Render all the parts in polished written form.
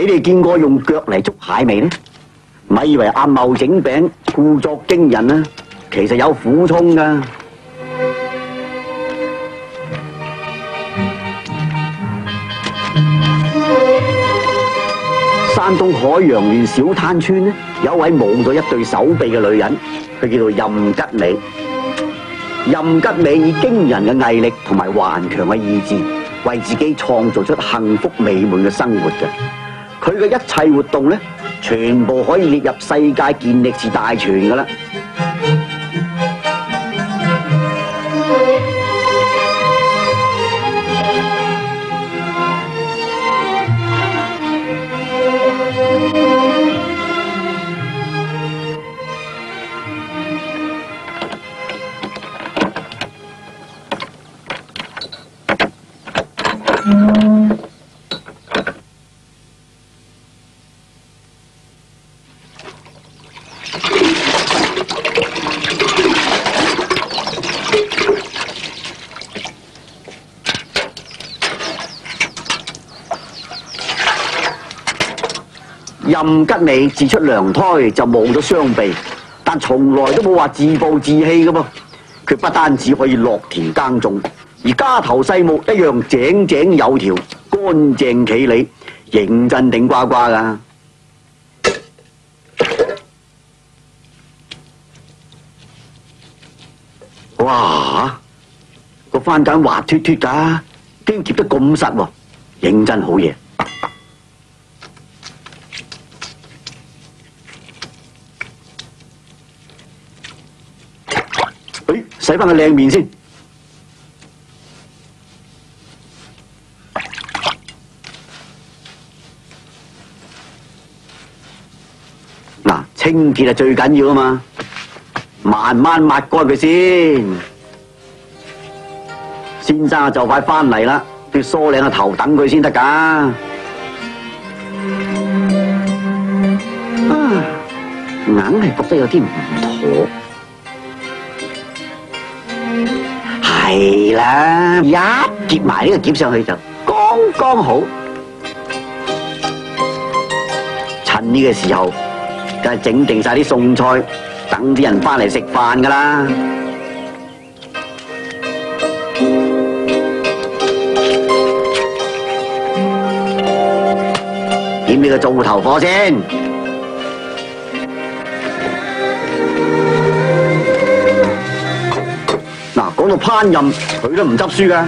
你哋見過用腳嚟捉蟹未呢？咪以為阿茂整餅故作驚人啊，其實有苦衷噶。山東海洋縣小灘村呢，有一位冇咗一對手臂嘅女人，佢叫做任吉美。任吉美以驚人嘅毅力同埋頑強嘅意志，為自己創造出幸福美滿嘅生活嘅。佢嘅一切活動呢，全部可以列入世界健力士大全噶啦。任吉美自出娘胎就冇咗雙臂，但從來都冇話自暴自棄噶噃。佢不單止可以落田耕種，而家頭細目一樣井井有條、乾淨企理，認真頂呱呱噶。哇！個番梘滑脱脱噶，竟然夾得咁實喎，認真好嘢。洗翻個靚面先。嗱，清潔係最緊要啊嘛，慢慢抹乾佢先。先生就快翻嚟啦，要梳靚個頭等佢先得㗎。硬係覺得有啲唔妥。係啦，一夾埋呢個夾上去就剛剛好。趁呢個時候，梗係整定晒啲餸菜，等啲人翻嚟食飯噶啦。點你個灶頭火先。講到烹飪，佢都唔執輸噶，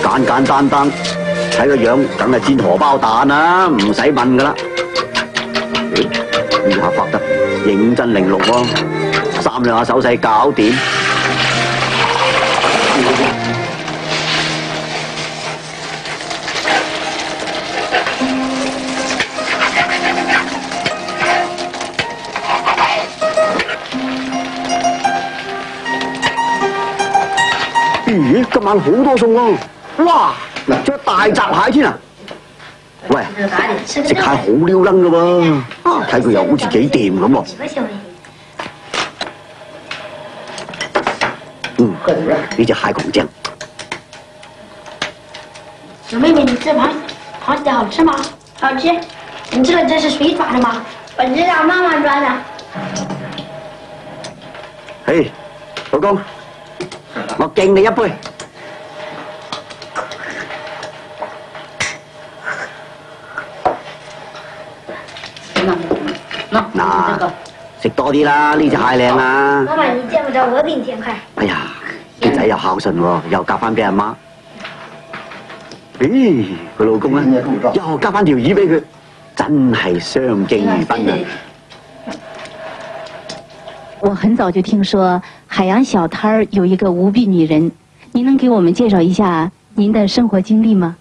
簡簡單單，睇個樣，梗係煎荷包蛋啦，唔使問噶啦。呢下畫得認真玲瓏喎，三兩下手勢搞掂。咦，今晚好多餸喎！哇，仲有大閘蟹添啊！喂，食蟹好撩楞噶喎，睇佢又好似幾掂咁喎。呢隻蟹孔正。小妹妹，你这螃蟹好吃吗？好吃。你知道这是谁抓的吗？我知道，妈妈抓的。嘿，老公。我敬你一杯。嗱，食多啲啦，呢隻蟹靚啦。媽媽，你見唔着我給你點開？哎呀，啲仔又孝順喎，又夾翻俾阿媽。咦，佢老公咧又夾翻條魚俾佢，真係相敬如賓啊！我很早就聽說海洋小攤有一個無臂女人，您能給我們介紹一下您的生活經歷嗎？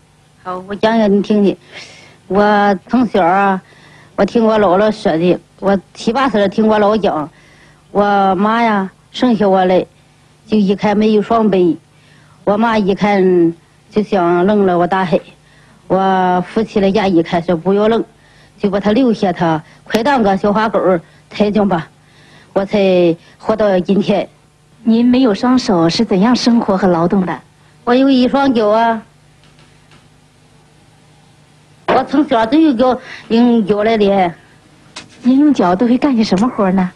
好，我講講你聽聽。我從小啊，我聽我姥姥說的，我7、8歲聽我姥講，我媽呀生下我來就一看沒有雙臂，我媽一看就想扔了我大海，我夫妻的家一看說不要扔，就把他留下，他快當個小花狗才講吧。我才活到今天。您沒有雙手是怎樣生活和勞動的？我有一雙腳啊。我从小都有个用脚来练。您用脚都会干些什么活呢？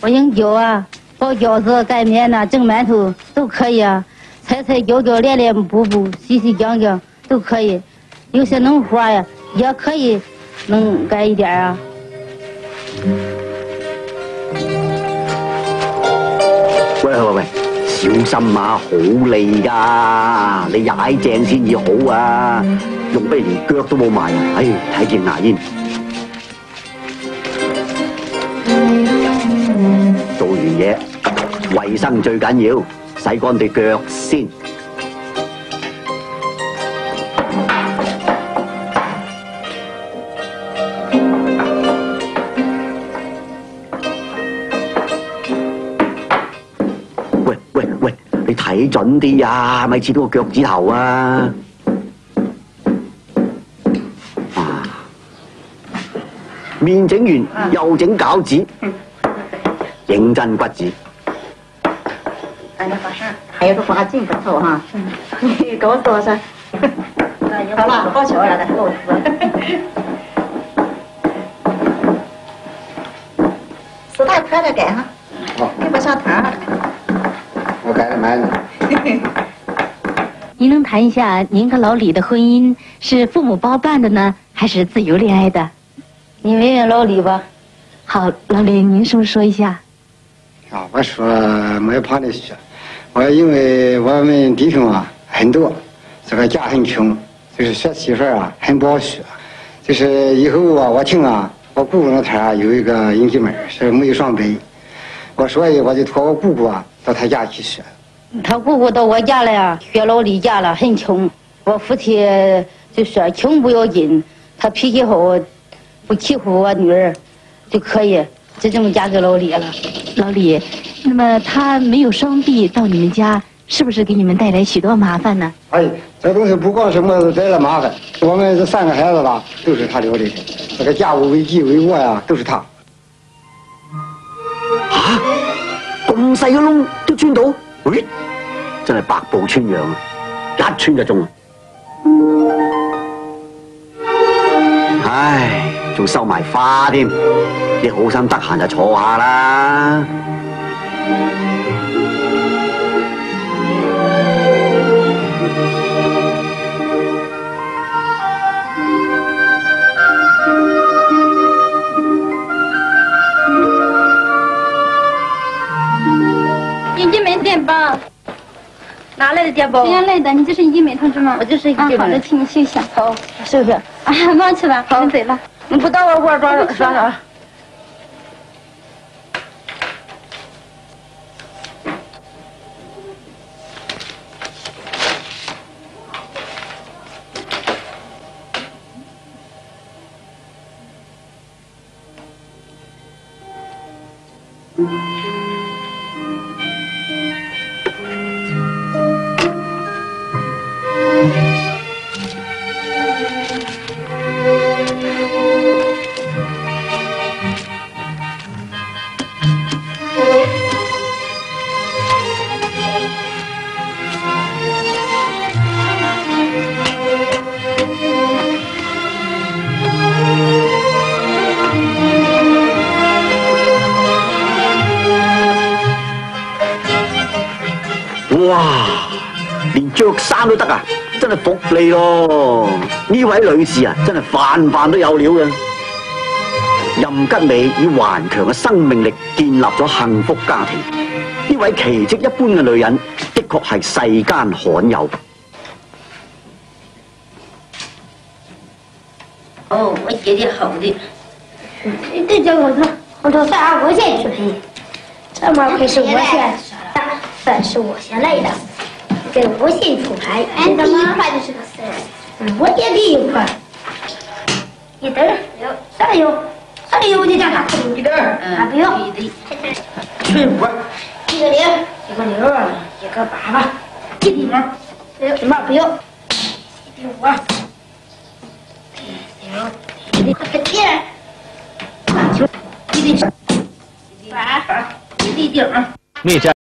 我用脚啊，包饺子、擀面呐、蒸馒头都可以啊，踩脚练练步步、洗浆都可以。有些农活呀，也可以能干一点啊。喂，小心啊，好利噶，你踩正先至好啊，用不如連腳都冇埋，唉，睇見牙煙。做完嘢，衛生最緊要，洗乾對腳先。喂，你睇準啲啊，咪切到個腳趾頭啊！面整完又整餃子，認真骨子。咱这花生还有个花劲不错哈，你给我多少？好了，好巧了，咱给我4大块的改哈，给不上糖。我改的慢的。您能谈一下您和老李的婚姻是父母包办的呢，还是自由恋爱的？你问问老李吧。好，老李，您是不是说一下？啊，我说没旁的说，我因为我们弟兄啊很多，这个家很穷，就是学媳妇啊很不好学，就是以后啊我听啊，我姑姑那头啊有一个英姐妹是没有上北，所以我就托我姑姑啊到她家去学。他姑姑到我家来啊，学老李家了，很穷。我夫妻就说穷不要紧，他脾气好，不欺负我女儿就可以，就这么嫁给老李了。老李，那么他没有双臂到你们家，是不是给你们带来许多麻烦呢？哎，这东西不光是我带来麻烦，我们这3个孩子吧都是他料理的，这个家务为基为我呀都是他。吓，咁細個窿都穿到，喂，真係百步穿楊啊！一穿就中啊！唉，仲收埋花添，你好心得閒就坐下啦。英俊梅电报，哪来的电报？谁家来的？你就是英俊梅同志吗？我就是英俊梅好的，请你休息。好，是不是？啊，忙去吧，我走了。你不到我说啥？哇，連着衫都得啊！真係服你咯！呢位女士啊，真係飯都有料嘅。任吉美以頑強嘅生命力建立咗幸福家庭。呢位奇蹟一般嘅女人，的確係世間罕有。哦，我写的好的。这叫我说算我先去赔，这么可是我先算是我先来的，给我先出牌。哎，第一块就是个事儿，我也第一块。一等啥有？啥有你叫啥？一等啊，不用。全部。一个零，一个六，一个8吧，一滴毛，什么不用？一滴5，一滴7，一滴10，一滴8，一滴9。内战。